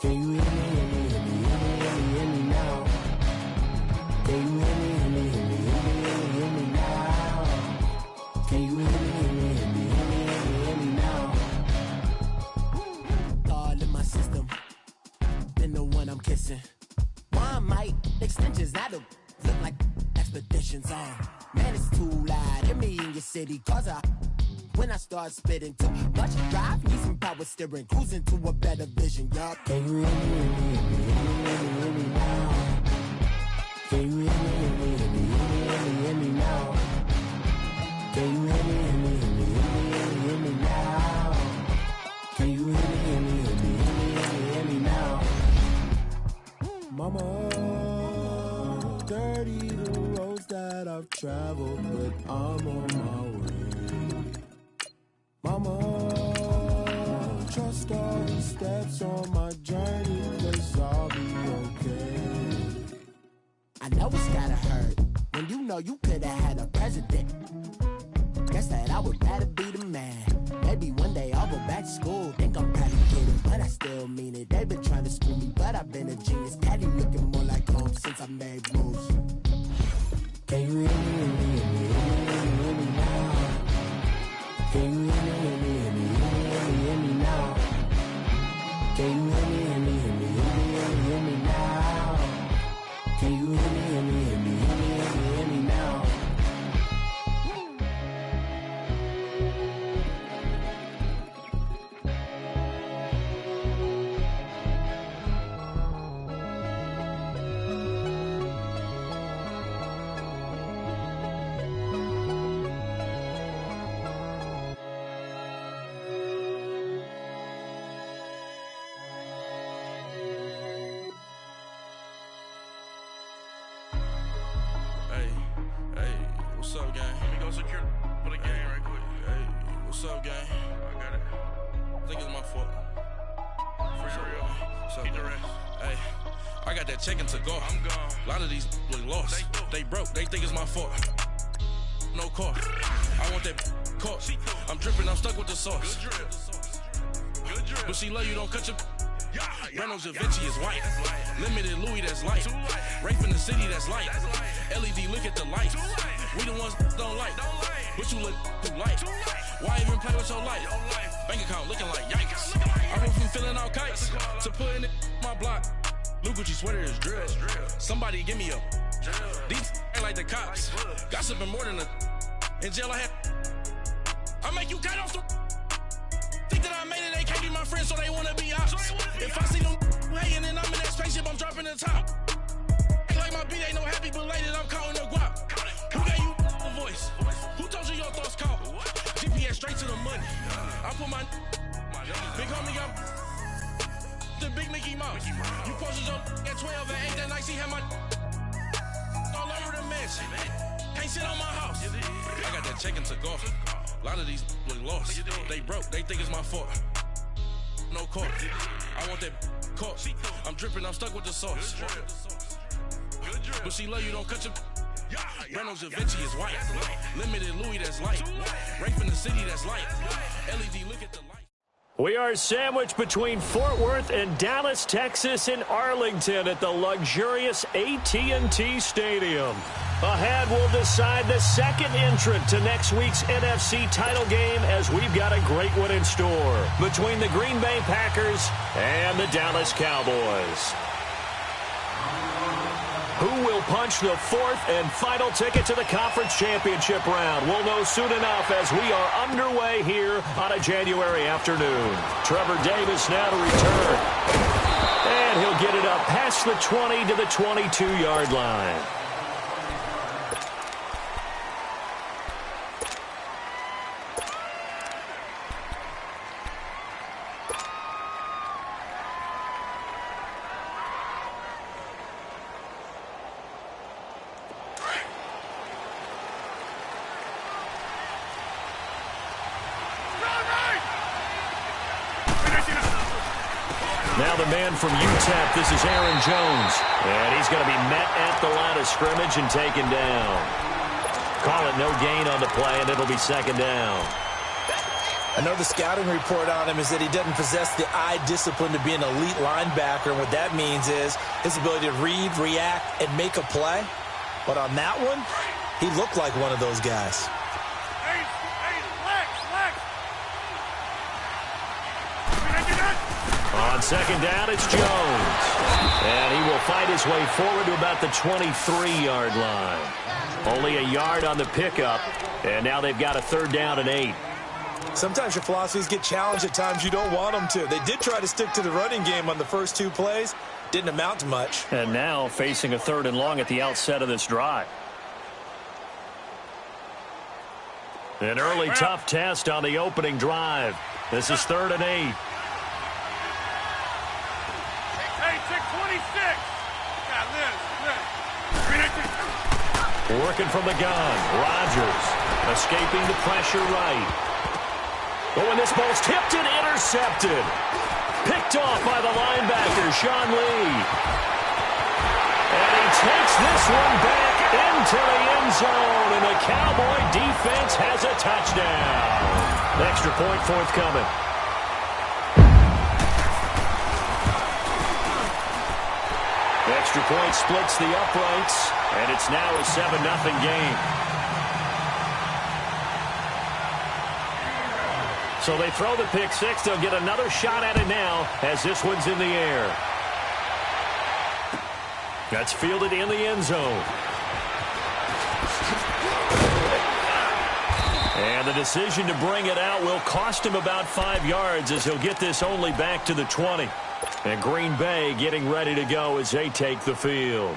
Can you hear me, hear me, hear me, hear me, hear me now? Can you hear me, hear me, hear me, hear me, hear me, hear me now? Can you hear me, hear me, hear me, hear me, hear me, hear me now? All in my system, then the one I'm kissing. One mic, extensions that'll look like expeditions on. Man, it's too loud. Hear me in your city, cause when I start spitting too much drive, need some power steering, cruising to a better vision, y'all. Can you hear me, hear me, hear me, hear me, hear me now? Can you hear me, hear me, hear me, hear me, hear me, hear me now? Can you hear me, hear me, hear me, hear me, hear me, hear me now? Can you hear me, hear me, hear me, hear me, hear me, hear me now? Mama, dirty the roads that I've traveled, but I'm on my way. Mama, trust all the steps on my journey, 'cause I'll be okay. I know it's gotta hurt when you know you could've had a president. Guess that I would rather be the man. Maybe one day I'll go back to school. Think I'm probably kidding, but I still mean it. They've been trying to screw me, but I've been a genius. Daddy looking more like home since I made moves. Can you hear me, hear me, hear me, hear me, hear me now? Can you hear me, hear me, hear me, hear me, hear me, hear me now? Can you hear me, hear me, hear me, hear me, hear me, hear me now? Can you hear me, hear me, hear me, hear me, hear me, hear me now? What's up, gang? Let me go secure for the game right quick. Hey, what's up, gang? I got it. I think it's my fault. For real. What's up, the rest. Hey, I got that check-in to go. I'm gone. A lot of these look lost. They broke. They think it's my fault. No car. I want that caught. I'm dripping. I'm stuck with the sauce. Good drip. Good drip. But she love you. Don't cut your. Reynolds Da Vinci is white. Limited Louis, that's light. Rape in the city, that's light. LED, look at the light. We the ones don't like. But you look too light. Why even play with your life? Bank account looking like yikes. I went from filling out kites to putting it in my block. Blue Gucci sweater is drill. Somebody give me a. These ain't like the cops. Gossiping more than a. In jail I had. I make you cut off the. Think that I made it, they can't be my friends, so they wanna be ops. If I see them hating and I'm in that spaceship, I'm dropping the top. Ain't like my beat, ain't no happy belated, I'm counting the guap. Who gave you a voice? Who told you your thoughts count? GPS straight to the money. I put my big homie up. The big Mickey Mouse. You posted your at 12 and 8 that night, she had my all over the mansion. Can't sit on my house. I got that check-in to go. A lot of these look lost. They broke. They think it's my fault. No car. I want that caught. I'm dripping. I'm stuck with the sauce. But she love you. Don't cut your. Reynolds Da Vinci is white. Limited Louis, that's light. Rape in the city, that's light. LED, look at the light. We are sandwiched between Fort Worth and Dallas, Texas, in Arlington at the luxurious AT&T Stadium. Ahead, we'll decide the second entrant to next week's NFC title game as we've got a great one in store between the Green Bay Packers and the Dallas Cowboys. Who will punch the fourth and final ticket to the conference championship round? We'll know soon enough as we are underway here on a January afternoon. Trevor Davis now to return. And he'll get it up past the 20 to the 22-yard line. Now the man from UTEP, this is Aaron Jones. And he's going to be met at the line of scrimmage and taken down. Call it no gain on the play, and it'll be second down. I know the scouting report on him is that he doesn't possess the eye discipline to be an elite linebacker. And what that means is his ability to read, react, and make a play. But on that one, he looked like one of those guys. On second down, it's Jones. And he will fight his way forward to about the 23-yard line. Only a yard on the pickup, and now they've got a 3rd down and 8. Sometimes your philosophies get challenged at times you don't want them to. They did try to stick to the running game on the first 2 plays. Didn't amount to much. And now facing a 3rd and long at the outset of this drive. An early tough test on the opening drive. This is 3rd and 8. Working from the gun. Rodgers escaping the pressure right. Oh, and this ball's tipped and intercepted. Picked off by the linebacker, Sean Lee. And he takes this one back into the end zone, and the Cowboy defense has a touchdown. Extra point forthcoming. Extra point splits the uprights, and it's now a 7-0 game. So they throw the pick six. They'll get another shot at it now as this one's in the air. That's fielded in the end zone. And the decision to bring it out will cost him about 5 yards as he'll get this only back to the 20. And Green Bay getting ready to go as they take the field.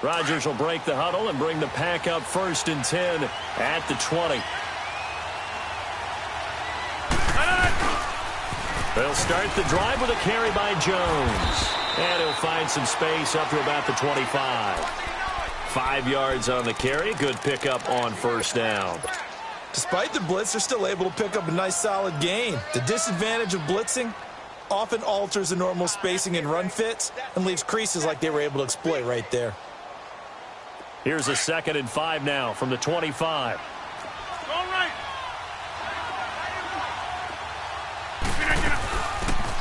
Rodgers will break the huddle and bring the pack up 1st and 10 at the 20. They'll start the drive with a carry by Jones. And he'll find some space up to about the 25. 5 yards on the carry. Good pickup on 1st down. Despite the blitz, they're still able to pick up a nice solid gain. The disadvantage of blitzing often alters the normal spacing and run fits and leaves creases like they were able to exploit right there. Here's a 2nd and 5 now from the 25.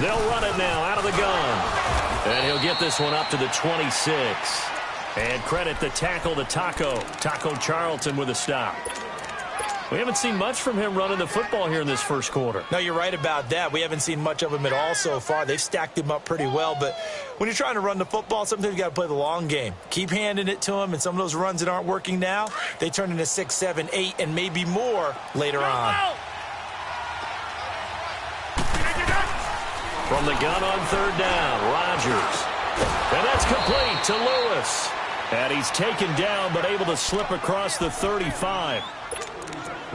They'll run it now out of the gun. And he'll get this one up to the 26. And credit the tackle to Taco Charlton with a stop. We haven't seen much from him running the football here in this first quarter. No, you're right about that. We haven't seen much of him at all so far. They've stacked him up pretty well. But when you're trying to run the football, sometimes you got to play the long game. Keep handing it to him, and some of those runs that aren't working now, they turn into 6, 7, 8, and maybe more later on. From the gun on 3rd down, Rodgers. And that's complete to Lewis. And he's taken down but able to slip across the 35.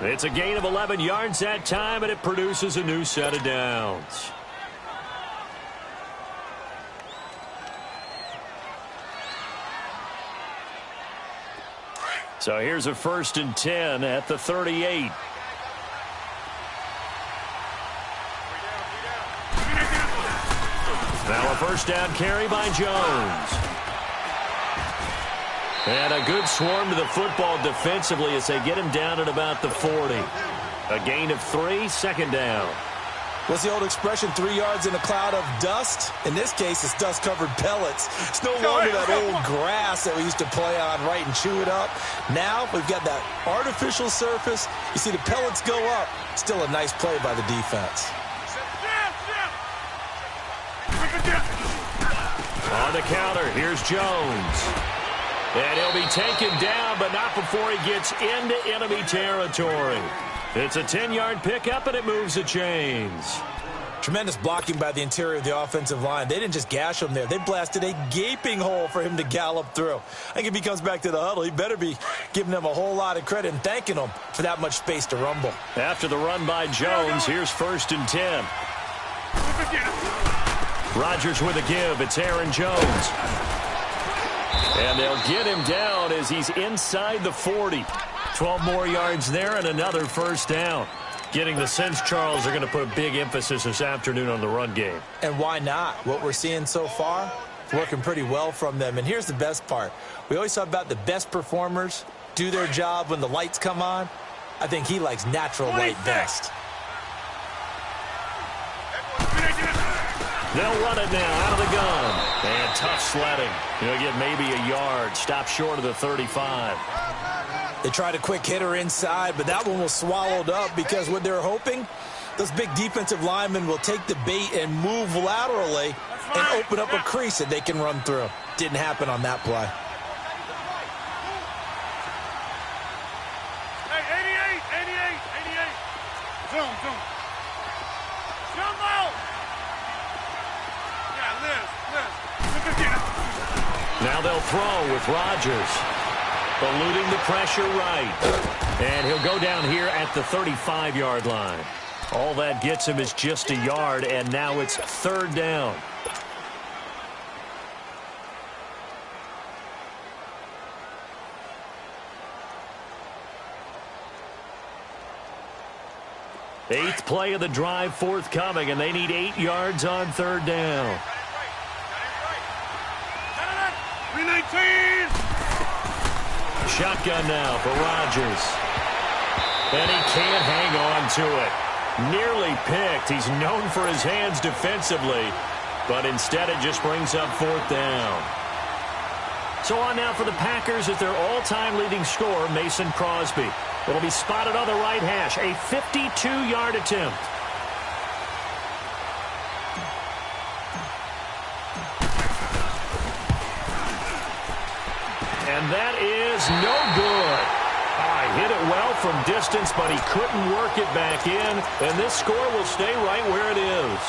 It's a gain of 11 yards that time, and it produces a new set of downs. So here's a 1st and 10 at the 38. Now a 1st down carry by Jones. And a good swarm to the football defensively as they get him down at about the 40. A gain of 3, 2nd down. What's the old expression, 3 yards in a cloud of dust? In this case, it's dust-covered pellets. It's no longer that old grass that we used to play on, right, and chew it up. Now we've got that artificial surface. You see the pellets go up. Still a nice play by the defense. On the counter, here's Jones. And he'll be taken down, but not before he gets into enemy territory. It's a 10-yard pickup, and it moves the chains. Tremendous blocking by the interior of the offensive line. They didn't just gash him there. They blasted a gaping hole for him to gallop through. I think if he comes back to the huddle, he better be giving them a whole lot of credit and thanking them for that much space to rumble. After the run by Jones, here's 1st and 10. Rodgers with a give. It's Aaron Jones. And they'll get him down as he's inside the 40. 12 more yards there and another 1st down. Getting the sense, Charles, are going to put a big emphasis this afternoon on the run game. And why not? What we're seeing so far, working pretty well from them. And here's the best part. We always talk about the best performers do their job when the lights come on. I think he likes natural light best. They'll run it now out of the gun. And tough sledding. He'll get maybe a yard. Stop short of the 35. They tried a quick hitter inside, but that one was swallowed up because what they're hoping, those big defensive linemen will take the bait and move laterally and open up a crease that they can run through. Didn't happen on that play. Hey, 88. Zoom. Jump out. Yeah, Liz. Now they'll throw with Rodgers. Eluding the pressure right. And he'll go down here at the 35-yard line. All that gets him is just a yard, and now it's 3rd down. Eighth play of the drive forthcoming, and they need 8 yards on 3rd down. 319. Shotgun now for Rodgers. And he can't hang on to it. Nearly picked. He's known for his hands defensively, but instead it just brings up 4th down. So on now for the Packers at their all-time leading scorer, Mason Crosby. It'll be spotted on the right hash, a 52-yard attempt. And that is no good. Hit it well from distance, but he couldn't work it back in. And this score will stay right where it is.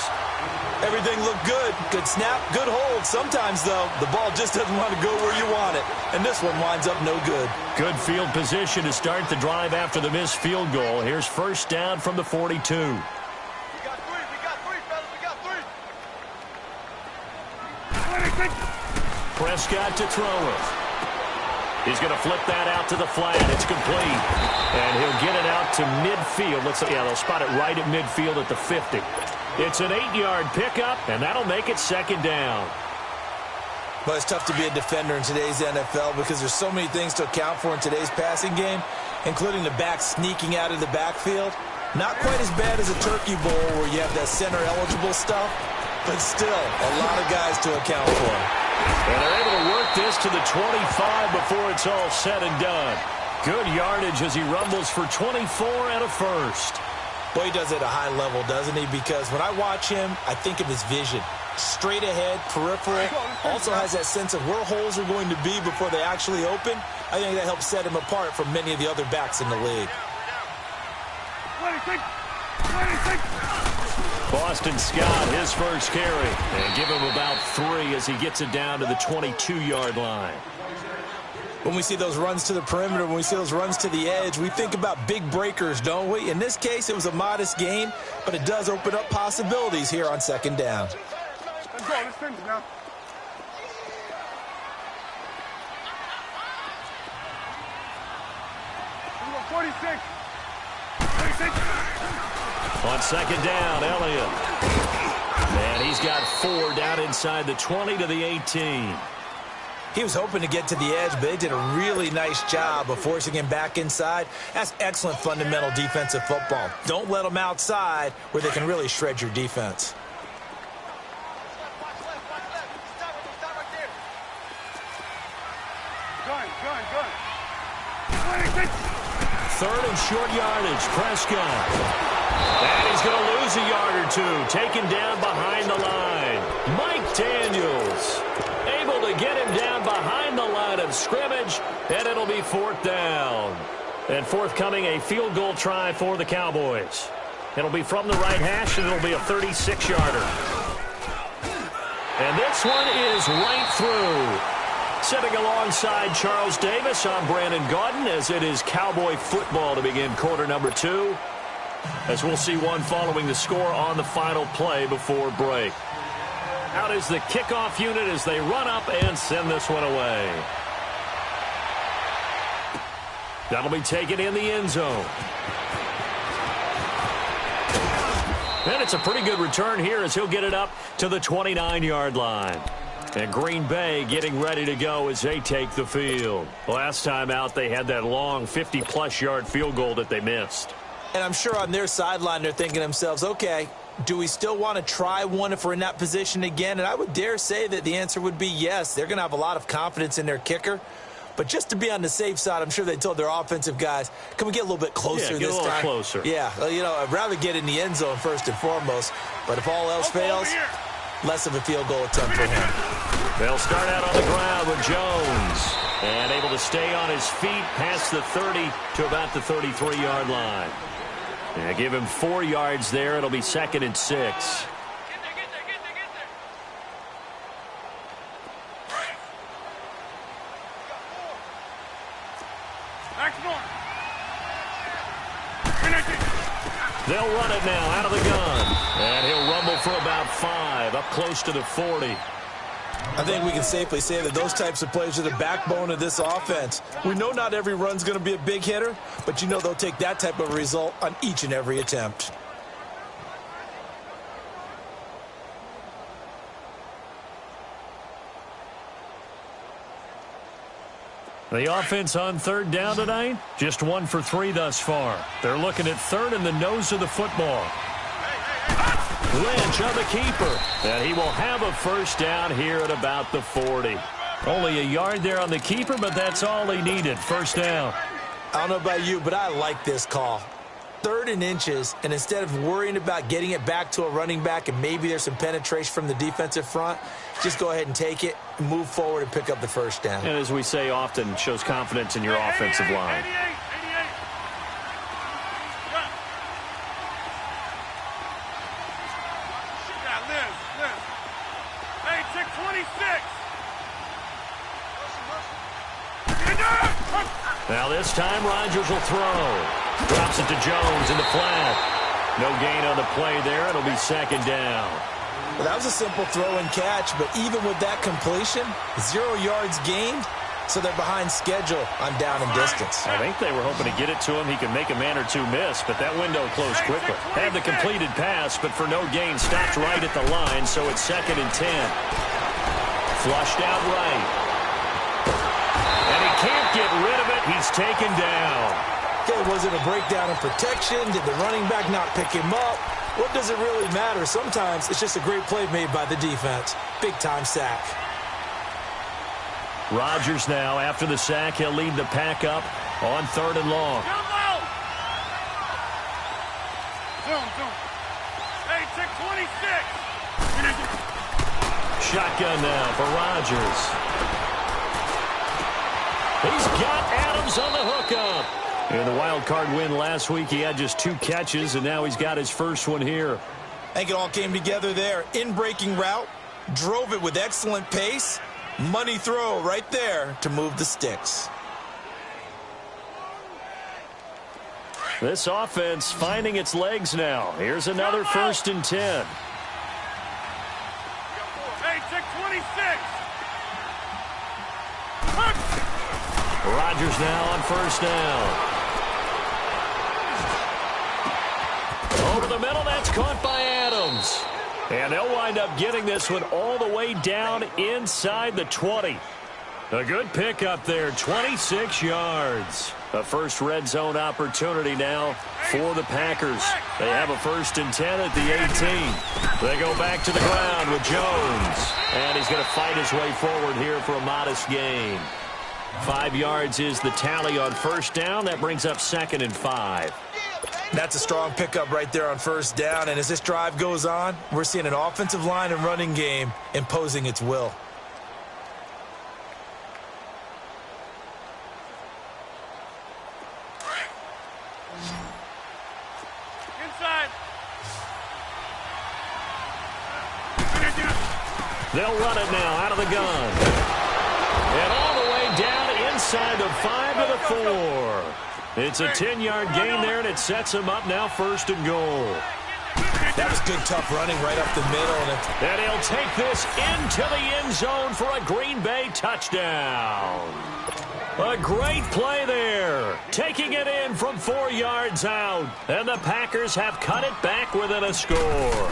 Everything looked good. Good snap, good hold. Sometimes, though, the ball just doesn't want to go where you want it. And this one winds up no good. Good field position to start the drive after the missed field goal. Here's 1st down from the 42. We got three, fellas. We got three. Prescott to throw it. He's going to flip that out to the flat. It's complete. And he'll get it out to midfield. They'll spot it right at midfield at the 50. It's an 8-yard pickup, and that'll make it 2nd down. But it's tough to be a defender in today's NFL because there's so many things to account for in today's passing game, including the back sneaking out of the backfield. Not quite as bad as a turkey bowl where you have that center-eligible stuff, but still a lot of guys to account for. And they're able to work this to the 25 before it's all said and done. Good yardage as he rumbles for 24 and a first. Boy, he does it at a high level, doesn't he? Because when I watch him, I think of his vision. Straight ahead, peripheral. Also has that sense of where holes are going to be before they actually open. I think that helps set him apart from many of the other backs in the league. 26. Boston Scott, his first carry. And give him about 3 as he gets it down to the 22-yard line. When we see those runs to the perimeter, when we see those runs to the edge, we think about big breakers, don't we? In this case, it was a modest gain, but it does open up possibilities here on 2nd down. Let's go. Let's finish now. We got 46. On 2nd down, Elliott. And he's got 4 down inside the 20 to the 18. He was hoping to get to the edge, but they did a really nice job of forcing him back inside. That's excellent fundamental defensive football. Don't let them outside where they can really shred your defense. Gun. 3rd and short yardage, Prescott. And he's going to lose a yard or 2, taken down behind the line. Mike Daniels able to get him down behind the line of scrimmage, and it'll be 4th down. And forthcoming, a field goal try for the Cowboys. It'll be from the right hash, and it'll be a 36-yarder. And this one is right through. Sitting alongside Charles Davis, I'm Brandon Gaudin, as it is Cowboy football to begin quarter number 2. As we'll see one following the score on the final play before break. Out is the kickoff unit as they run up and send this one away. That'll be taken in the end zone. And it's a pretty good return here as he'll get it up to the 29-yard line. And Green Bay getting ready to go as they take the field. Last time out, they had that long 50-plus yard field goal that they missed. And I'm sure on their sideline they're thinking to themselves, okay, do we still want to try one if we're in that position again? And I would dare say that the answer would be yes. They're going to have a lot of confidence in their kicker. But just to be on the safe side, I'm sure they told their offensive guys, can we get a little bit closer this time? Get a little closer. Yeah, you know, I'd rather get in the end zone first and foremost. But if all else fails, less of a field goal attempt for him. They'll start out on the ground with Jones. And able to stay on his feet past the 30 to about the 33-yard line. And give him 4 yards there. It'll be 2nd and 6. They'll run it now out of the gun. And he'll rumble for about 5, up close to the 40. I think we can safely say that those types of plays are the backbone of this offense. We know not every run's going to be a big hitter, but you know they'll take that type of result on each and every attempt. The offense on 3rd down tonight, just 1 for 3 thus far. They're looking at 3rd in the nose of the football. Lynch on the keeper, and he will have a 1st down here at about the 40. Only a yard there on the keeper, but that's all he needed, 1st down. I don't know about you, but I like this call. 3rd and inches, and instead of worrying about getting it back to a running back and maybe there's some penetration from the defensive front, just go ahead and take it, move forward, and pick up the 1st down. And as we say often, shows confidence in your offensive line. Now this time Rodgers will throw. Drops it to Jones in the flat. No gain on the play there. It'll be 2nd down. Well, that was a simple throw and catch, but even with that completion, 0 yards gained, so they're behind schedule on down and distance. I think they were hoping to get it to him. He could make a man or two miss, but that window closed quickly. Had the completed pass, but for no gain, stopped right at the line, so it's 2nd and 10. Flushed out right. And he can't get rid of it. He's taken down. Okay, was it a breakdown in protection? Did the running back not pick him up? What does it really matter? Sometimes it's just a great play made by the defense. Big-time sack. Rodgers now, after the sack, he'll lead the pack up on 3rd and long. Hey, check 26. Shotgun now for Rodgers. He's got Adams on the hookup. In the wild card win last week, he had just 2 catches, and now he's got his 1st one here. I think it all came together there. In-breaking route, drove it with excellent pace. Money throw right there to move the sticks. This offense finding its legs now. Here's another 1st and 10. Hey, check 26. Rodgers now on 1st down. Over the middle, that's caught by Adams. And they'll wind up getting this one all the way down inside the 20. A good pickup there, 26 yards. A first red zone opportunity now for the Packers. They have a 1st and 10 at the 18. They go back to the ground with Jones. And he's going to fight his way forward here for a modest gain. 5 yards is the tally on 1st down. That brings up 2nd and 5. That's a strong pickup right there on 1st down. And as this drive goes on, we're seeing an offensive line and running game imposing its will. Inside. They'll run it now out of the gun. And all the way down inside the 5 to the 4. It's a 10-yard gain there, and it sets him up now 1st and goal. That was good, tough running right up the middle. And he'll take this into the end zone for a Green Bay touchdown. A great play there. Taking it in from 4 yards out. And the Packers have cut it back within a score.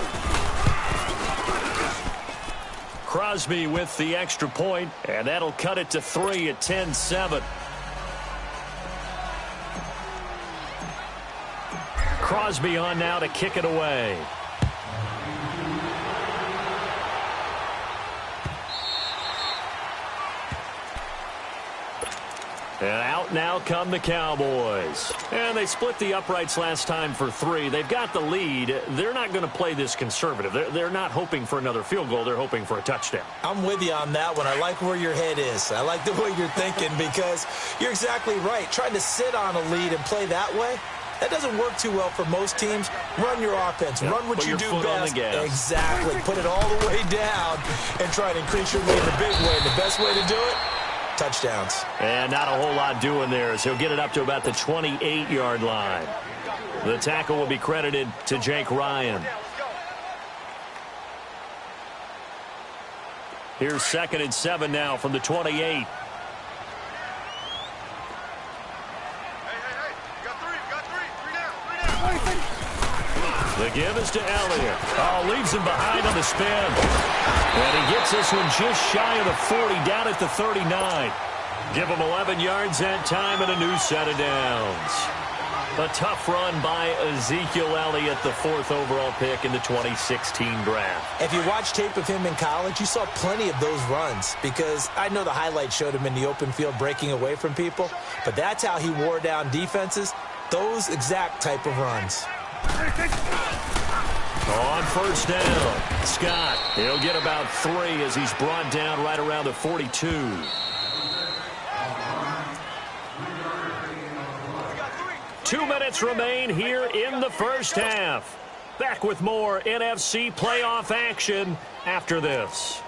Crosby with the extra point, and that'll cut it to 3 at 10-7. Crosby on now to kick it away. And out now come the Cowboys. And they split the uprights last time for 3. They've got the lead. They're not going to play this conservative. They're not hoping for another field goal. They're hoping for a touchdown. I'm with you on that one. I like where your head is. I like the way you're thinking because you're exactly right. Trying to sit on a lead and play that way, that doesn't work too well for most teams. Run your offense. Yep. Run what you do best. Exactly. Put it all the way down and try to increase your lead the big way. The best way to do it, touchdowns. And not a whole lot doing there as he'll get it up to about the 28-yard line. The tackle will be credited to Jake Ryan. Here's 2nd and 7 now from the 28. The give is to Elliott. Oh, leaves him behind on the spin. And he gets this one just shy of the 40, down at the 39. Give him 11 yards that time and a new set of downs. A tough run by Ezekiel Elliott, the 4th overall pick in the 2016 draft. If you watch tape of him in college, you saw plenty of those runs because I know the highlights showed him in the open field breaking away from people, but that's how he wore down defenses, those exact type of runs. On first down, Scott, he'll get about 3 as he's brought down right around the 42. Two minutes remain here in the first half. Back with more NFC playoff action after this.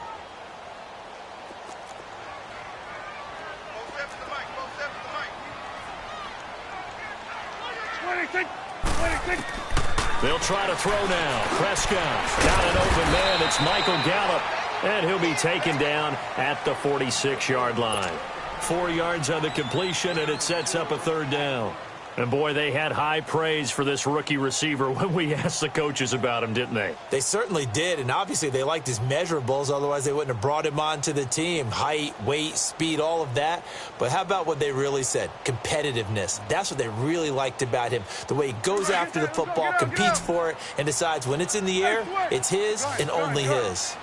They'll try to throw now. Prescott got an open man. It's Michael Gallup, and he'll be taken down at the 46-yard line. 4 yards on the completion, and it sets up a 3rd down. And, boy, they had high praise for this rookie receiver when we asked the coaches about him, didn't they? They certainly did, and obviously they liked his measurables. Otherwise, they wouldn't have brought him onto the team. Height, weight, speed, all of that. But how about what they really said? Competitiveness. That's what they really liked about him. The way he goes after the football, competes for it, and decides when it's in the air, it's his and only his.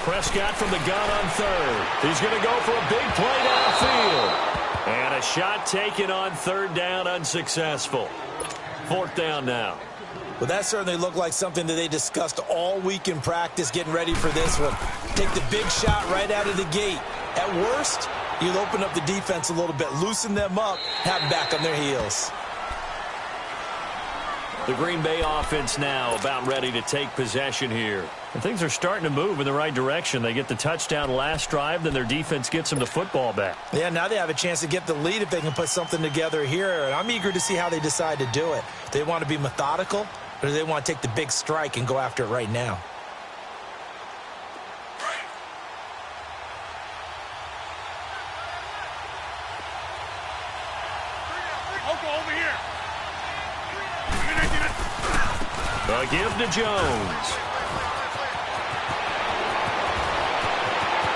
Prescott from the gun on 3rd. He's going to go for a big play downfield. And a shot taken on 3rd down, unsuccessful. 4th down now. Well, that certainly looked like something that they discussed all week in practice, getting ready for this one. Take the big shot right out of the gate. At worst, you'll open up the defense a little bit, loosen them up, have them back on their heels. The Green Bay offense now about ready to take possession here. And things are starting to move in the right direction. They get the touchdown last drive, then their defense gets them the football back. Yeah, now they have a chance to get the lead if they can put something together here. And I'm eager to see how they decide to do it. Do they want to be methodical, or do they want to take the big strike and go after it right now? A give to Jones.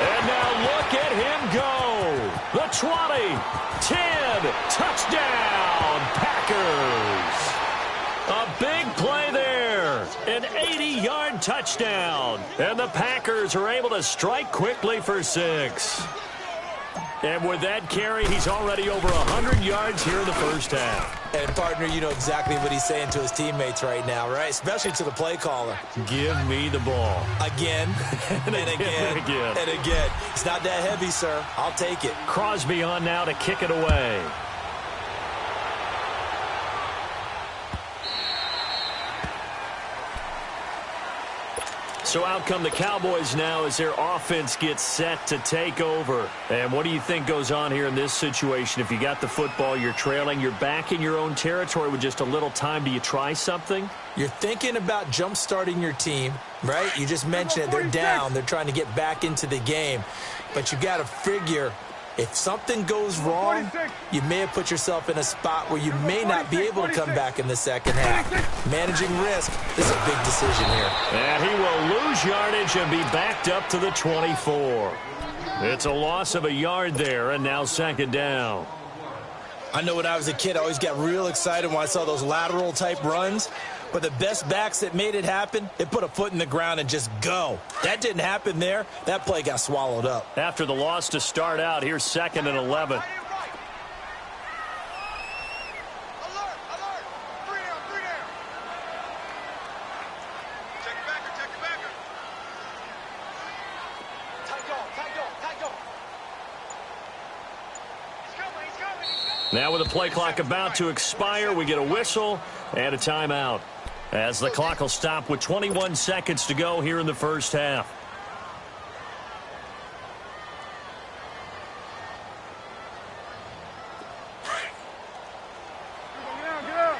And now look at him go. The 20, 10, touchdown, Packers. A big play there. An 80-yard touchdown. And the Packers are able to strike quickly for 6. And with that carry, he's already over 100 yards here in the first half. And, partner, you know exactly what he's saying to his teammates right now, right? Especially to the play caller. Give me the ball. Again, and again, and again. It's not that heavy, sir. I'll take it. Crosby on now to kick it away. So out come the Cowboys now as their offense gets set to take over. And what do you think goes on here in this situation? If you got the football, you're trailing, you're back in your own territory with just a little time. Do you try something? You're thinking about jump-starting your team, right? You just mentioned it. They're down. They're trying to get back into the game. But you got to figure If something goes wrong, you may have put yourself in a spot where you may not be able to come back in the second half. Managing risk is a big decision here. And he will lose yardage and be backed up to the 24. It's a loss of a yard there, and now second down. I know when I was a kid, I always got real excited when I saw those lateral-type runs. But the best backs that made it happen, they put a foot in the ground and just go. That didn't happen there. That play got swallowed up. After the loss to start out, here's 2nd and 11. Alert, alert. 3 down, 3 down. Check your backer, check your backer. Tight dog. He's coming. Now with the play clock about to expire, we get a whistle and a timeout, as the clock will stop with 21 seconds to go here in the first half. Get out.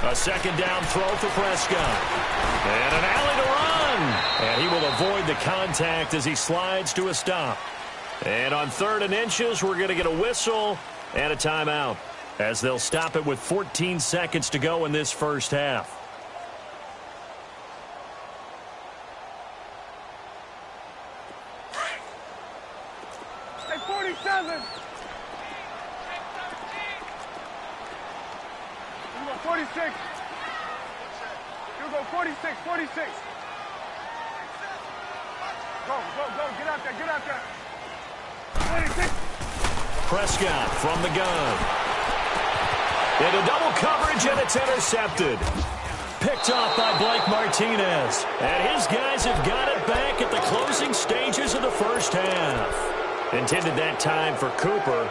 A second down throw for Prescott. And an alley to run. And he will avoid the contact as he slides to a stop. And on 3rd and inches, we're going to get a whistle and a timeout, as they'll stop it with 14 seconds to go in this first half. Hey, 47. You go 46. You go 46, 46. Go. Get out there. 26. Prescott from the gun. Into double coverage, and it's intercepted. Picked off by Blake Martinez. And his guys have got it back at the closing stages of the first half. Intended that time for Cooper.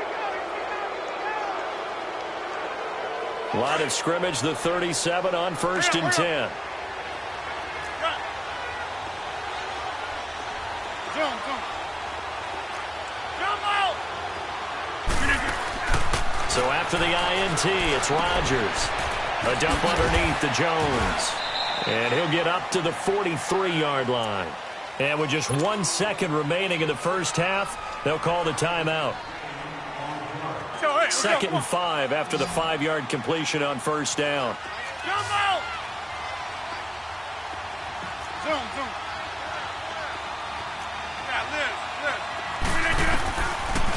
Line of scrimmage, the 37 on 1st and 10. So after the INT, it's Rodgers. A dump underneath to Jones. And he'll get up to the 43-yard line. And with just 1 second remaining in the first half, they'll call the timeout. 2nd and 5 after the 5-yard completion on first down.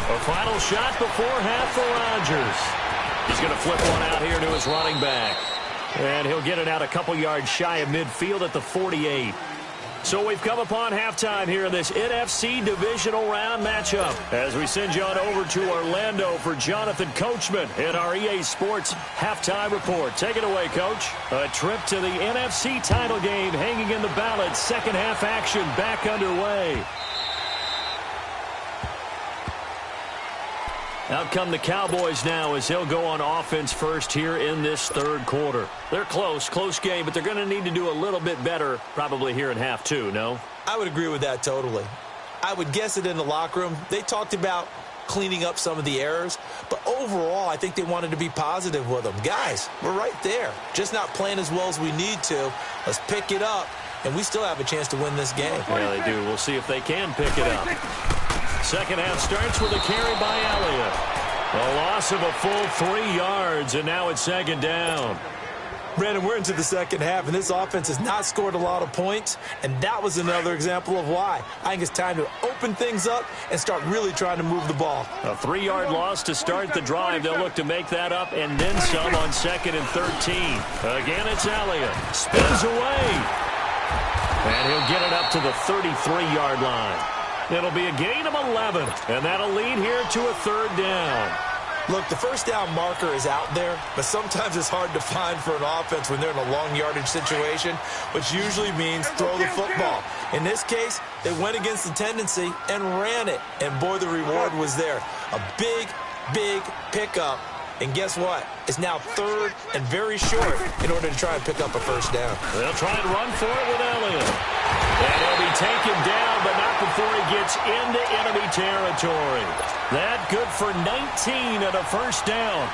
A final shot before half for Rodgers. He's going to flip one out here to his running back. And he'll get it out a couple yards shy of midfield at the 48. So we've come upon halftime here in this NFC Divisional Round matchup, as we send you on over to Orlando for Jonathan Coachman in our EA Sports Halftime Report. Take it away, Coach. A trip to the NFC title game hanging in the balance. Second half action back underway. Out come the Cowboys now as they'll go on offense first here in this third quarter. They're close game, but they're going to need to do a little bit better probably here in half two, no? I would agree with that totally. I would guess it in the locker room. They talked about cleaning up some of the errors, but overall I think they wanted to be positive with them. Guys, we're right there. Just not playing as well as we need to. Let's pick it up, and we still have a chance to win this game. Yeah, they do. We'll see if they can pick it up. Second half starts with a carry by Elliott. A loss of a full 3 yards, and now it's second down. Brandon, we're into the second half, and this offense has not scored a lot of points, and that was another example of why. I think it's time to open things up and start really trying to move the ball. A 3-yard loss to start the drive. They'll look to make that up and then some on 2nd and 13. Again, it's Elliott. Spins away. And he'll get it up to the 33-yard line. It'll be a gain of 11, and that'll lead here to a 3rd down. Look, the first down marker is out there, but sometimes it's hard to find for an offense when they're in a long yardage situation, which usually means throw the football. In this case, they went against the tendency and ran it, and boy, the reward was there. A big pickup, and guess what? It's now 3rd and very short in order to try and pick up a first down. They'll try and run for it with Elliott. And he'll be taken down, but not before he gets into enemy territory. That good for 19 and a first down.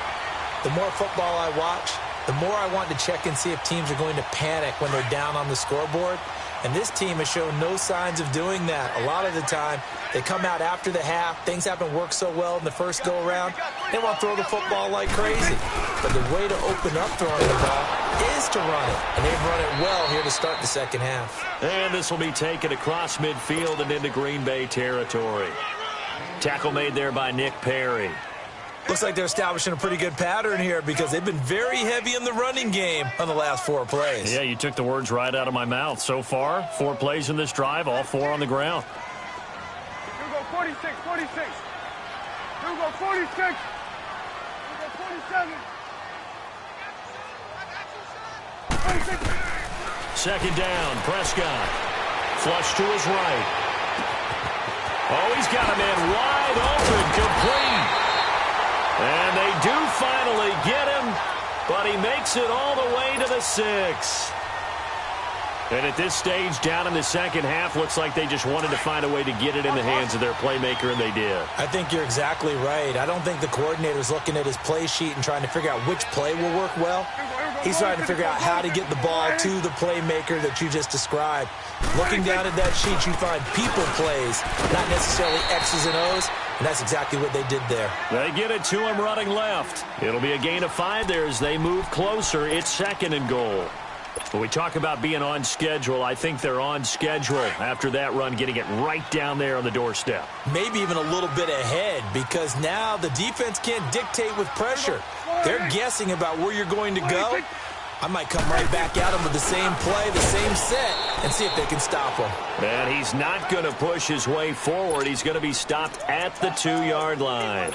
The more football I watch, the more I want to check and see if teams are going to panic when they're down on the scoreboard. And this team has shown no signs of doing that. A lot of the time, they come out after the half. Things haven't worked so well in the first go-around. They want to throw the football like crazy. But the way to open up throwing the ball is to run it. And they've run it well here to start the second half. And this will be taken across midfield and into Green Bay territory. Tackle made there by Nick Perry. Looks like they're establishing a pretty good pattern here because they've been very heavy in the running game on the last 4 plays. Yeah, you took the words right out of my mouth. So far, 4 plays in this drive, all 4 on the ground. You go 46, 46. You go 46. You go 47. 46. Second down, Prescott. Flush to his right. Oh, he's got a man wide open, complete. And they do finally get him, but he makes it all the way to the 6. And at this stage, down in the second half, looks like they just wanted to find a way to get it in the hands of their playmaker, and they did. I think you're exactly right. I don't think the coordinator's looking at his play sheet and trying to figure out which play will work well. He's trying to figure out how to get the ball to the playmaker that you just described. Looking down at that sheet, you find people plays, not necessarily X's and O's, and that's exactly what they did there. They get it to him running left. It'll be a gain of 5 there as they move closer. It's 2nd and goal. When we talk about being on schedule, I think they're on schedule after that run, getting it right down there on the doorstep. Maybe even a little bit ahead because now the defense can't dictate with pressure. They're guessing about where you're going to go. I might come right back at them with the same play, the same set, and see if they can stop him. And he's not going to push his way forward. He's going to be stopped at the 2-yard line.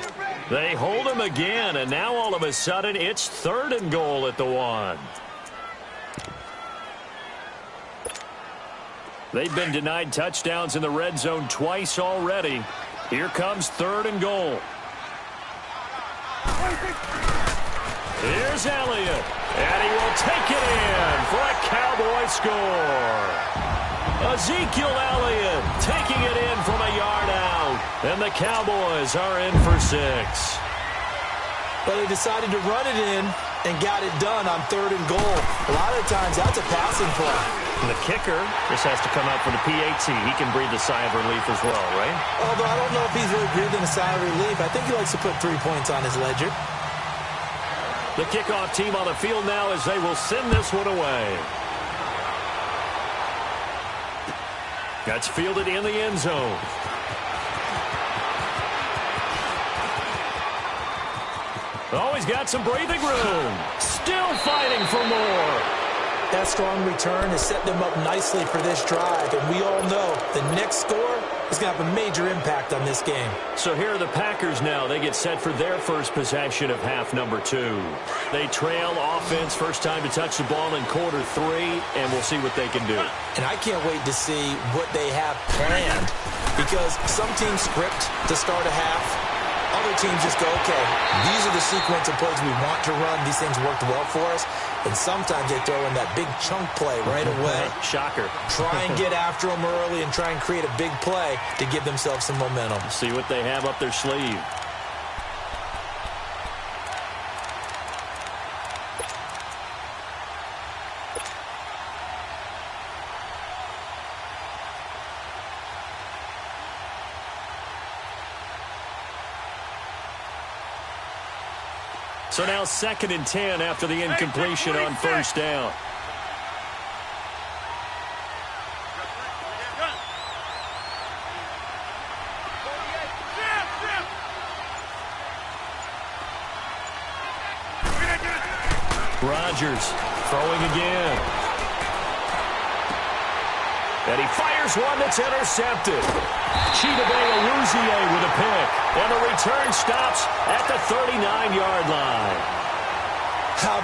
They hold him again, and now all of a sudden it's 3rd and goal at the 1. They've been denied touchdowns in the red zone twice already. Here comes 3rd and goal. Here's Elliott, and he will take it in for a Cowboy score. Ezekiel Elliott taking it in from a yard out, and the Cowboys are in for 6. But they decided to run it in and got it done on 3rd and goal. A lot of times that's a passing play. And the kicker just has to come out for the PAT. He can breathe a sigh of relief as well, right? Although I don't know if he's really breathing a sigh of relief. I think he likes to put 3 points on his ledger. The kickoff team on the field now as they will send this one away. That's fielded in the end zone. Oh, he's got some breathing room. Still fighting for more. That strong return has set them up nicely for this drive, and we all know the next score is going to have a major impact on this game. So here are the Packers now. They get set for their first possession of half number 2. They trail offense, first time to touch the ball in quarter 3, and we'll see what they can do. And I can't wait to see what they have planned, because some teams script to start a half. Other teams just go, okay, these are the sequence of plays we want to run. These things worked well for us. And sometimes they throw in that big chunk play right away. Shocker. Try and get after them early and try and create a big play to give themselves some momentum. See what they have up their sleeve. So now 2nd and 10 after the incompletion on first down. Rodgers throwing again. And he fires one that's intercepted. Chidobe with a pick. And the return stops at the 39-yard line.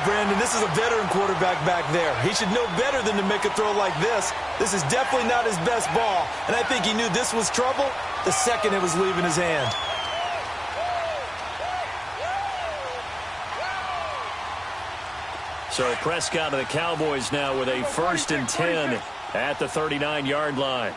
Brandon, this is a veteran quarterback back there. He should know better than to make a throw like this. This is definitely not his best ball. And I think he knew this was trouble the second it was leaving his hand. So Prescott and the Cowboys now with a 1st and 10 at the 39-yard line.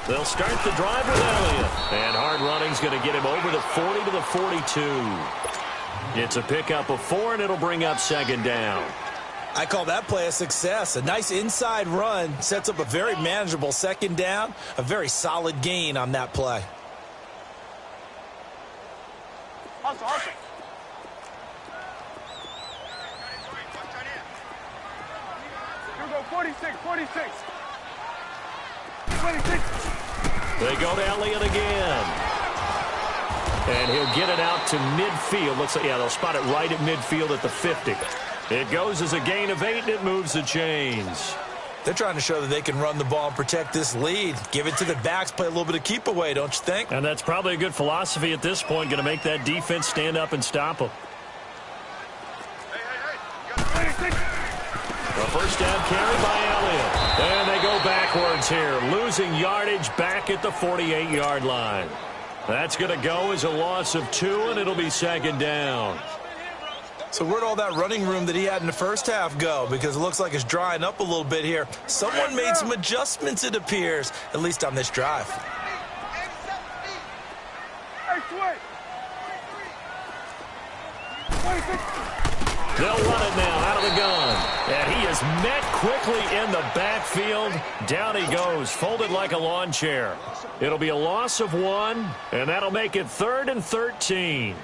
They'll start the drive with Elliott. And hard running's going to get him over the 40 to the 42. It's a pickup of 4, and it'll bring up second down. I call that play a success. A nice inside run sets up a very manageable second down. A very solid gain on that play. Hustle, hustle. You go 46, 46. 26. They go to Elliott again. And he'll get it out to midfield. Looks like, yeah, they'll spot it right at midfield at the 50. It goes as a gain of 8, and it moves the chains. They're trying to show that they can run the ball and protect this lead. Give it to the backs, play a little bit of keep away, don't you think? And that's probably a good philosophy at this point, going to make that defense stand up and stop them. A first down carry by Elliott. And they go backwards here, losing yardage back at the 48-yard line. That's going to go as a loss of 2, and it'll be second down. So where'd all that running room that he had in the first half go? Because it looks like it's drying up a little bit here. Someone made some adjustments, it appears, at least on this drive. They'll run it now out of the gun. And he is met quickly in the backfield. Down he goes, folded like a lawn chair. It'll be a loss of 1, and that'll make it 3rd and 13.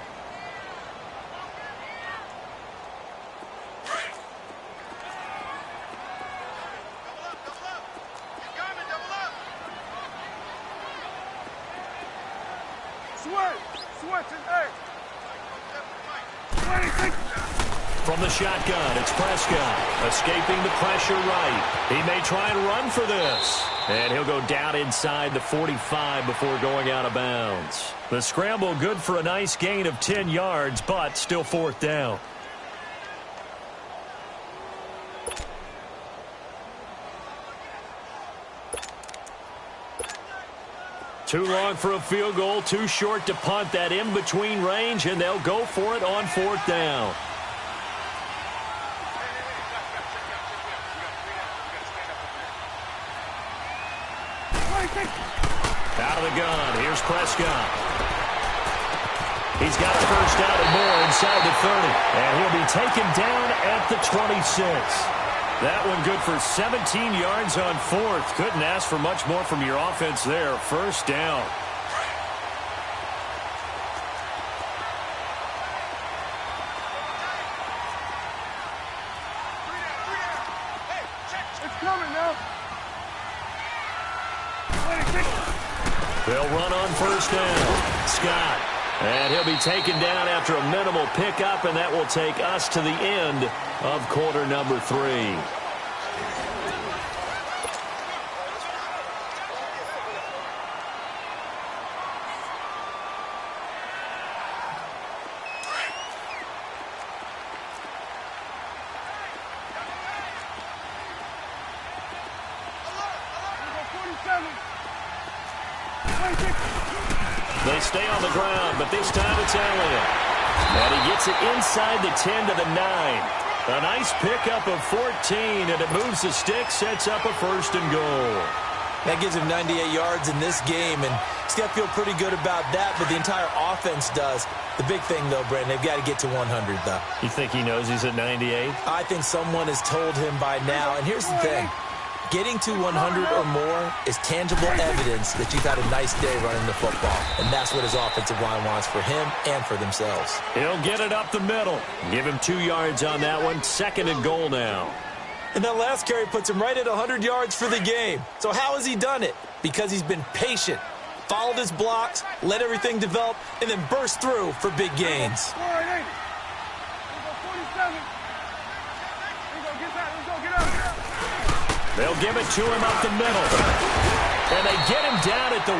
From the shotgun, it's Prescott, escaping the pressure right. He may try and run for this. And he'll go down inside the 45 before going out of bounds. The scramble good for a nice gain of 10 yards, but still 4th down. Too long for a field goal, too short to punt that in-between range, and they'll go for it on 4th down. Out of the gun, here's Prescott. He's got a first down and more inside the 30, and he'll be taken down at the 26. That one good for 17 yards on 4th. Couldn't ask for much more from your offense there. First down. It's coming now. They'll run on first down. Scott. And he'll be taken down after a minimal pickup, and that will take us to the end of quarter number 3. They stay on the ground, but this time it's Elliott. And he gets it inside the 10 to the 9. A nice pickup of 14, and it moves the stick, sets up a 1st and goal. That gives him 98 yards in this game, and he's got to feel pretty good about that, but the entire offense does. The big thing, though, Brandon, they've got to get to 100, though. You think he knows he's at 98? I think someone has told him by now, and here's the thing. Getting to 100 or more is tangible evidence that you've had a nice day running the football. And that's what his offensive line wants for him and for themselves. He'll get it up the middle. Give him 2 yards on that one. 2nd and goal now. And that last carry puts him right at 100 yards for the game. So how has he done it? Because he's been patient, followed his blocks, let everything develop, and then burst through for big gains. They'll give it to him up the middle. And they get him down at the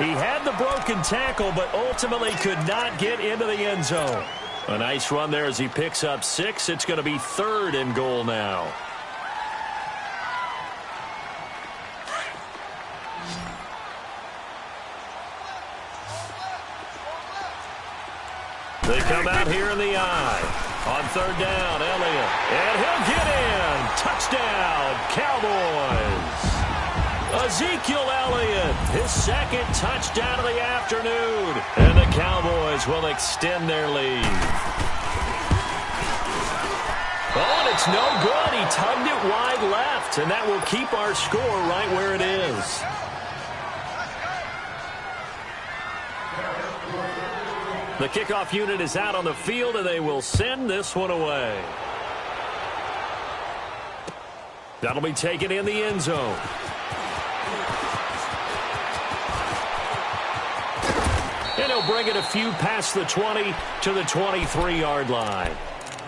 1. He had the broken tackle, but ultimately could not get into the end zone. A nice run there as he picks up 6. It's going to be 3rd and goal now. They come out here in the eye. On 3rd down, Elliott. And he'll get in. Touchdown, Cowboys. A Ezekiel Elliott, his second touchdown of the afternoon. And the Cowboys will extend their lead. Oh, and it's no good. He tugged it wide left, and that will keep our score right where it is. The kickoff unit is out on the field, and they will send this one away. That'll be taken in the end zone. And he'll bring it a few past the 20 to the 23-yard line.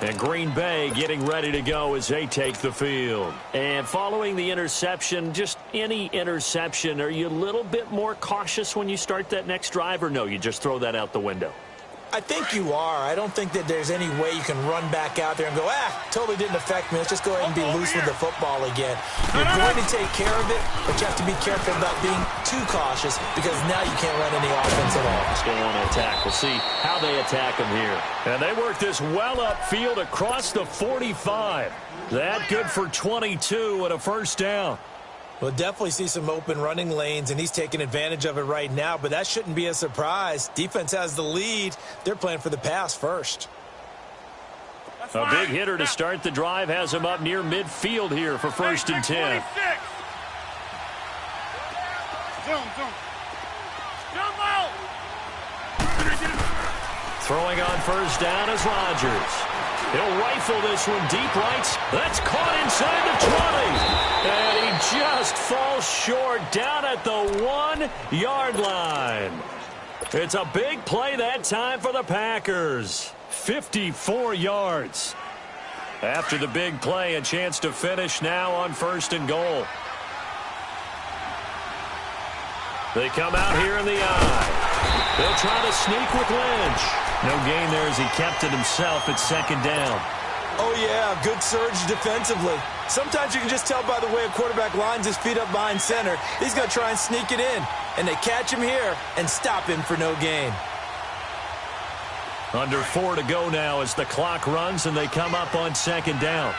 And Green Bay getting ready to go as they take the field. And following the interception, just any interception, are you a little bit more cautious when you start that next drive, or no, you just throw that out the window? I think you are. I don't think that there's any way you can run back out there and go, totally didn't affect me. Let's just go ahead and be loose with the football again. You're going to take care of it, but you have to be careful about being too cautious because now you can't run any offense at all. Let's go on and attack. We'll see how they attack them here. And they work this well upfield across the 45. That good for 22 and a first down. We'll definitely see some open running lanes, and he's taking advantage of it right now, but that shouldn't be a surprise. Defense has the lead. They're playing for the pass first. A big hitter to start the drive has him up near midfield here for first and 10. Throwing on first down is Rodgers. He'll rifle this one deep right. That's caught inside the 20. And he just falls short down at the 1-yard line. It's a big play that time for the Packers. 54 yards. After the big play, a chance to finish now on first and goal. They come out here in the eye. They'll try to sneak with Lynch. No gain there as he kept it himself at second down. Oh, yeah, good surge defensively. Sometimes you can just tell by the way a quarterback lines his feet up behind center. He's going to try and sneak it in. And they catch him here and stop him for no gain. Under 4 to go now as the clock runs and they come up on second down.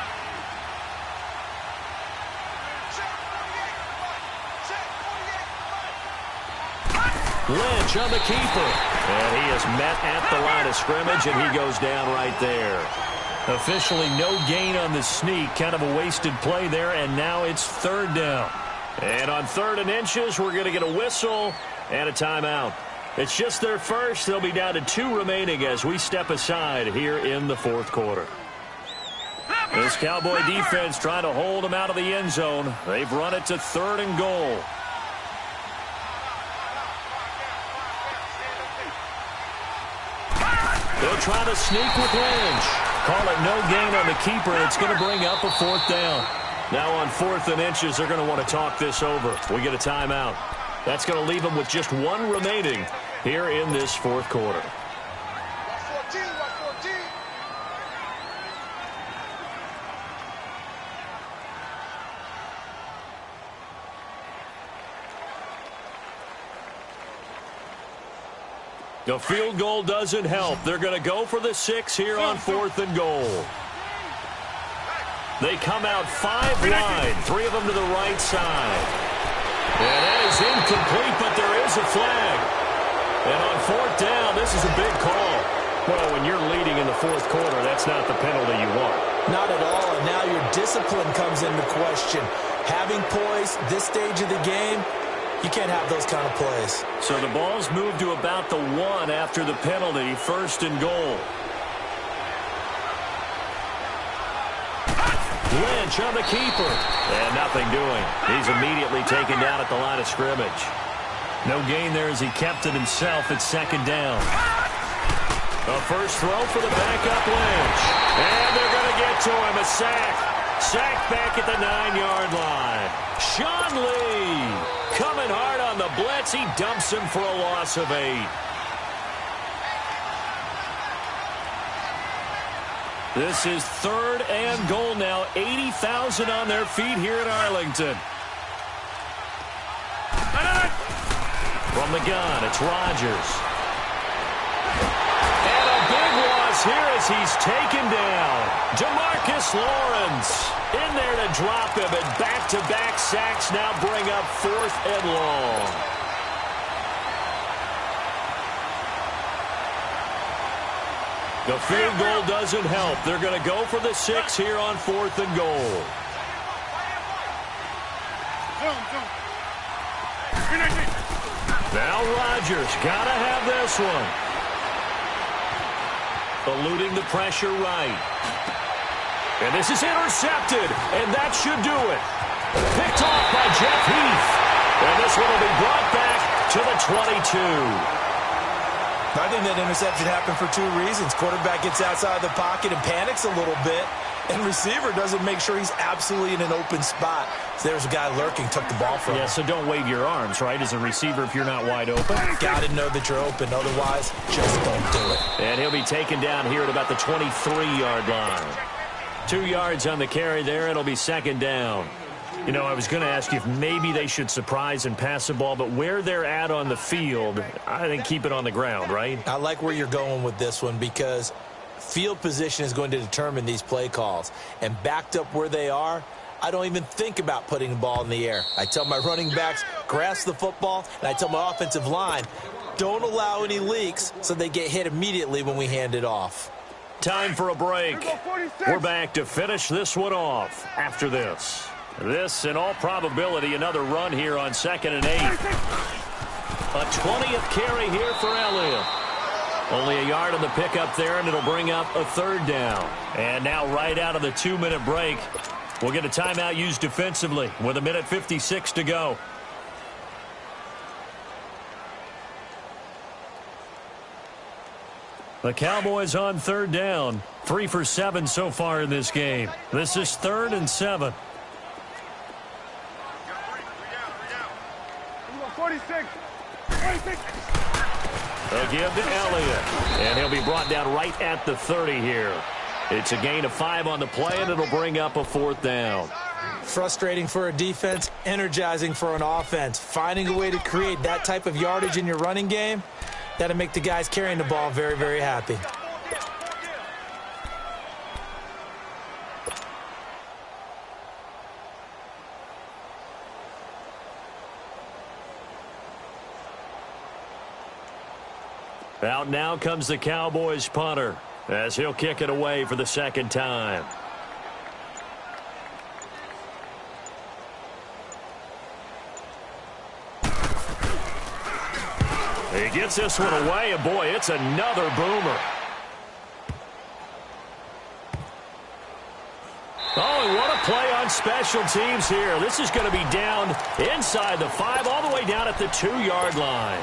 Lynch on the keeper. And he is met at the line of scrimmage, and he goes down right there. Officially no gain on the sneak. Kind of a wasted play there, and now it's third down. And on 3rd and inches, we're going to get a whistle and a timeout. It's just their first. They'll be down to 2 remaining as we step aside here in the 4th quarter. This Cowboy defense trying to hold them out of the end zone. They've run it to 3rd and goal. They'll try to sneak with Lynch. Call it no gain on the keeper. It's going to bring up a 4th down. Now on 4th and inches, they're going to want to talk this over. We get a timeout. That's going to leave them with just 1 remaining here in this 4th quarter. The field goal doesn't help. They're going to go for the 6 here on 4th and goal. They come out 5 wide, 3 of them to the right side. And that is incomplete, but there is a flag. And on 4th down, this is a big call. Well, when you're leading in the 4th quarter, that's not the penalty you want. Not at all, and now your discipline comes into question. Having poise this stage of the game, you can't have those kind of plays. So the ball's moved to about the 1 after the penalty, 1st and goal. Lynch on the keeper. And nothing doing. He's immediately taken down at the line of scrimmage. No gain there as he kept it himself at 2nd down. A first throw for the backup Lynch. And they're going to get to him. A sack. Sack back at the 9-yard line. Sean Lee coming hard on the blitz. He dumps him for a loss of 8. This is 3rd and goal now. 80,000 on their feet here in Arlington. From the gun, it's Rodgers. And a big loss falls here as he's taken down. DeMarcus Lawrence in there to drop him, and back-to-back sacks now bring up 4th and long. The field goal doesn't help. They're going to go for the 6 here on 4th and goal. Now Rodgers got to have this one. Eluding the pressure right. And this is intercepted, and that should do it. Picked off by Jeff Heath. And this one will be brought back to the 22. I think that interception happened for 2 reasons. Quarterback gets outside the pocket and panics a little bit, and receiver doesn't make sure he's absolutely in an open spot. So there's a guy lurking, took the ball from him. Yeah, so don't wave your arms, right, as a receiver if you're not wide open. Got to know that you're open. Otherwise, just don't do it. And he'll be taken down here at about the 23-yard line. 2 yards on the carry there. It'll be 2nd down. You know, I was going to ask you if maybe they should surprise and pass the ball, but where they're at on the field, I think keep it on the ground, right? I like where you're going with this one because field position is going to determine these play calls. And backed up where they are, I don't even think about putting the ball in the air. I tell my running backs, grasp the football, and I tell my offensive line, don't allow any leaks so they get hit immediately when we hand it off. Time for a break. We're back to finish this one off after this. This, in all probability, another run here on 2nd and 8. A 20th carry here for Elliott. Only a yard on the pickup there, and it'll bring up a 3rd down. And now right out of the 2-minute break, we'll get a timeout used defensively with 1:56 to go. The Cowboys on 3rd down. 3 for 7 so far in this game. This is 3rd and 7. 46. They'll give to Elliott, and he'll be brought down right at the 30 here. It's a gain of 5 on the play, and it'll bring up a 4th down. Frustrating for a defense, energizing for an offense. Finding a way to create that type of yardage in your running game, that'll make the guys carrying the ball very, very happy. Out now comes the Cowboys punter as he'll kick it away for the 2nd time. He gets this one away, and boy, it's another boomer. Oh, and what a play on special teams here. This is going to be down inside the 5, all the way down at the 2-yard line.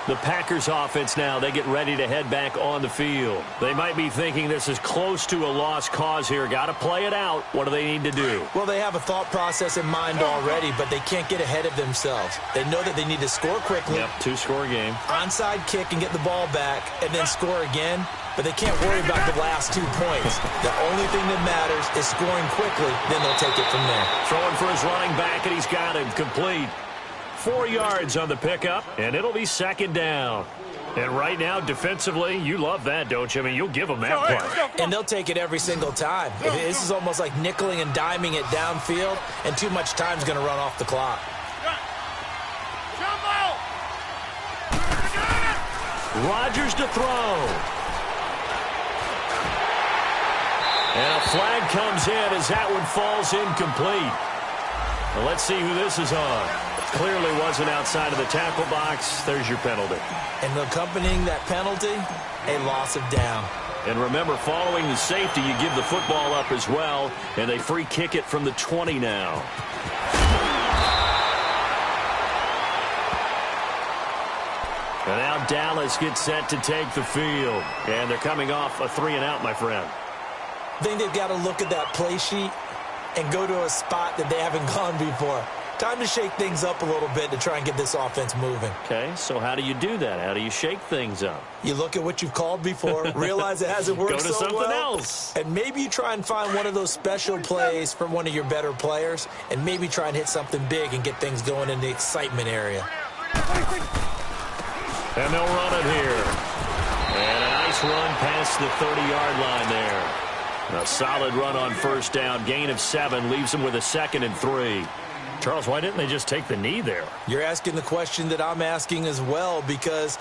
The Packers offense now, they get ready to head back on the field. They might be thinking this is close to a lost cause here. Got to play it out. What do they need to do? Well, they have a thought process in mind already, but they can't get ahead of themselves. They know that they need to score quickly. Yep, 2-score game. Onside kick and get the ball back and then score again, but they can't worry about the last 2 points. The only thing that matters is scoring quickly, then they'll take it from there. Throwing for his running back, and he's got him complete. 4 yards on the pickup, and it'll be 2nd down. And right now, defensively, you love that, don't you? I mean, you'll give them that play. And they'll take it every single time. This is almost like nickeling and diming it downfield, and too much time's going to run off the clock. Rodgers to throw. And a flag comes in as that one falls incomplete. Well, let's see who this is on. Clearly wasn't outside of the tackle box. There's your penalty. And accompanying that penalty, a loss of down. And remember, following the safety, you give the football up as well, and they free kick it from the 20 now. And now Dallas gets set to take the field. And they're coming off a 3-and-out, my friend. I think they've got to look at that play sheet and go to a spot that they haven't gone before. Time to shake things up a little bit to try and get this offense moving. Okay, so how do you do that? How do you shake things up? You look at what you've called before, realize it hasn't worked so well. Go to something else. And maybe you try and find one of those special plays from one of your better players, and maybe try and hit something big and get things going in the excitement area. And they'll run it here. And a nice run past the 30-yard line there. A solid run on first down. Gain of 7 leaves them with a 2nd and 3. Charles, why didn't they just take the knee there? You're asking the question that I'm asking as well, because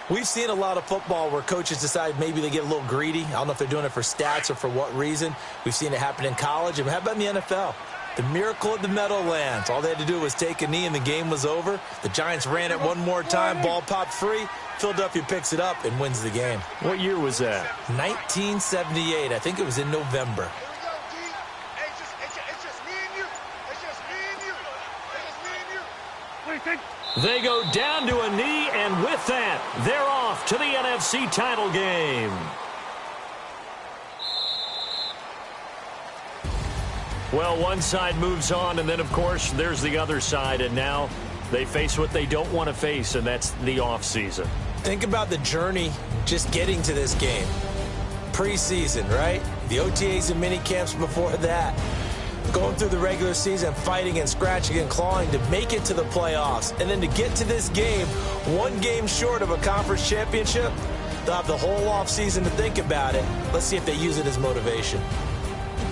we've seen a lot of football where coaches decide maybe they get a little greedy. I don't know if they're doing it for stats or for what reason. We've seen it happen in college. And how about in the NFL? The miracle at the Meadowlands. All they had to do was take a knee and the game was over. The Giants ran it one more time. Ball popped free. Philadelphia picks it up and wins the game. What year was that? 1978. I think it was in November. They go down to a knee, and with that, they're off to the NFC title game. Well, one side moves on, and then, of course, there's the other side, and now they face what they don't want to face, and that's the offseason. Think about the journey just getting to this game. Preseason, right? The OTAs and mini camps before that. Going through the regular season, fighting and scratching and clawing to make it to the playoffs. And then to get to this game, one game short of a conference championship, they'll have the whole offseason to think about it. Let's see if they use it as motivation.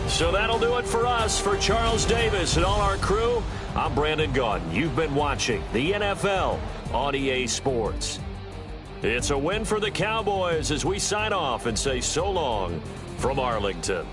So that'll do it for us. For Charles Davis and all our crew, I'm Brandon Gaudin. You've been watching the NFL on EA Sports. It's a win for the Cowboys as we sign off and say so long from Arlington.